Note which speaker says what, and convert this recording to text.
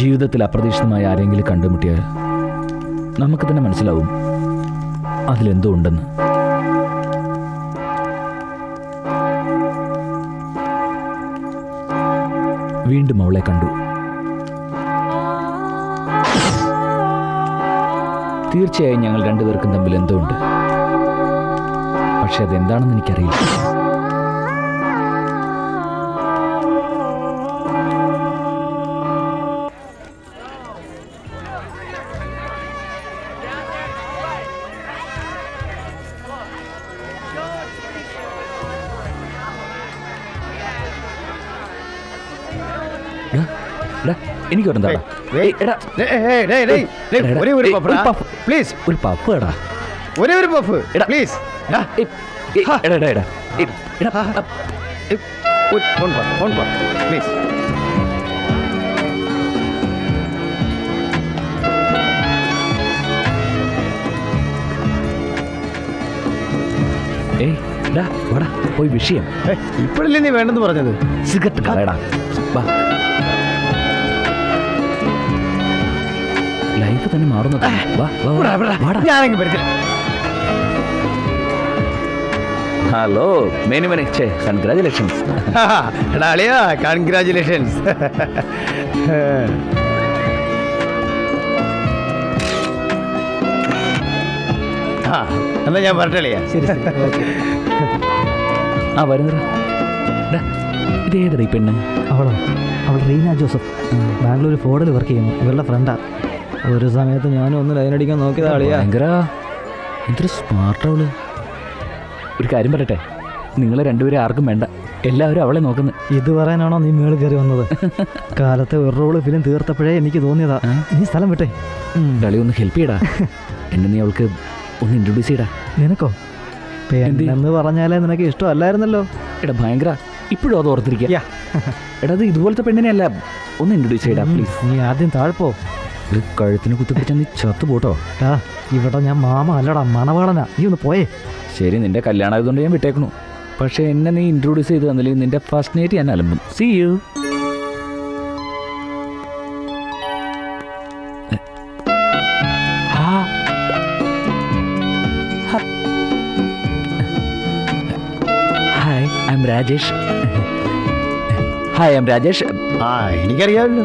Speaker 1: ജീവിതത്തിൽ അപ്രതീക്ഷിതമായ ആരെങ്കിലും കണ്ടുമുട്ടിയാൽ നമുക്ക് തന്നെ മനസ്സിലാവും അതിലെന്തോ ഉണ്ടെന്ന്. വീണ്ടും അവളെ കണ്ടു. തീർച്ചയായും ഞങ്ങൾ രണ്ടുപേർക്കും തമ്മിൽ എന്തോ ഉണ്ട്. പക്ഷെ അതെന്താണെന്ന് എനിക്കറിയില്ല. എനിക്ക്
Speaker 2: ഒരു പഫ് എടാ, ഒരേ ഒരു പഫ് പ്ലീസ്. പ്ലീസ്
Speaker 1: പോയി വിഷയം
Speaker 2: ഇപ്പോഴല്ലേ നീ വേണ്ടെന്ന് പറഞ്ഞത്?
Speaker 1: സിഗരറ്റ് കളയടാ. ലൈഫ് തന്നെ മാറുന്നത്.
Speaker 2: ഞാനെങ്കിൽ പറ്റില്ല.
Speaker 1: Hello many many congratulations.
Speaker 2: എടാ അളിയാ, കൺഗ്രാജുലേഷൻസ്. എന്നാ ഞാൻ പറഞ്ഞളിയാ.
Speaker 1: ആ വരുന്നടാ. ഇതേതാ ഈ പെണ്ണ്?
Speaker 3: അവൾ റീന ജോസഫ്, ബാംഗ്ലൂർ ഫോർഡിൽ വർക്ക് ചെയ്യുന്നു. ഇവളുടെ ഫ്രണ്ടാ. ഒരു സമയത്ത് ഞാനും ഒന്ന് ലൈനടിക്കാൻ നോക്കിയതാ അളിയാ.
Speaker 1: ഭയങ്കര എന്തൊരു സ്മാർട്ടവള്. ഒരു കാര്യം പറയട്ടെ, നിങ്ങൾ രണ്ടുപേരും ആർക്കും വേണ്ട, എല്ലാവരും അവളെ നോക്കുന്നു.
Speaker 3: ഇത് പറയാനാണോ നീ മേളിൽ കയറി വന്നത്? കാലത്തെ ഒരു റോള് ഫിലിം തീർത്തപ്പോഴേ എനിക്ക് തോന്നിയതാ. നീ സ്ഥലം വിട്ടേ.
Speaker 1: കളി ഒന്ന് ഹെൽപ്പ് ചെയ്യടാ. എന്നെ നീ അവൾക്ക് ഒന്ന് ഇൻട്രൊഡ്യൂസ് ചെയ്യടാ.
Speaker 3: നിനക്കോ? എന്ന് പറഞ്ഞാലേ നിനക്ക് ഇഷ്ടമല്ലായിരുന്നല്ലോ.
Speaker 1: എടാ ഭയങ്കര ഇപ്പോഴും അത് ഓർത്തിരിക്കുക. എടാ അത് ഇതുപോലത്തെ പെണ്ണിനെ അല്ല, ഒന്ന് ഇൻട്രൊഡ്യൂസ് ചെയ്യടാ പ്ലീസ്.
Speaker 3: നീ ആദ്യം താഴ്പോ.
Speaker 1: കഴുത്തിന് കുത്തിപ്പിടിച്ചാൽ നീ ചത്തു പോട്ടോ.
Speaker 3: ഇവിടെ ഞാൻ മാമ അല്ലടാ, മണവാളനാ. നീ ഒന്ന് പോയേ.
Speaker 1: ശരി, നിന്റെ കല്യാണം ആയതുകൊണ്ട് ഞാൻ വിട്ടേക്കണു. പക്ഷെ എന്നെ നീ ഇൻട്രൊഡ്യൂസ് ചെയ്ത് തന്നില്ലെങ്കിൽ നിന്റെ ഫസ്റ്റ് നൈറ്റ് ഞാൻ അലമ്പും. See you. Hi I'm Rajesh.
Speaker 2: എനിക്കറിയാമല്ലോ.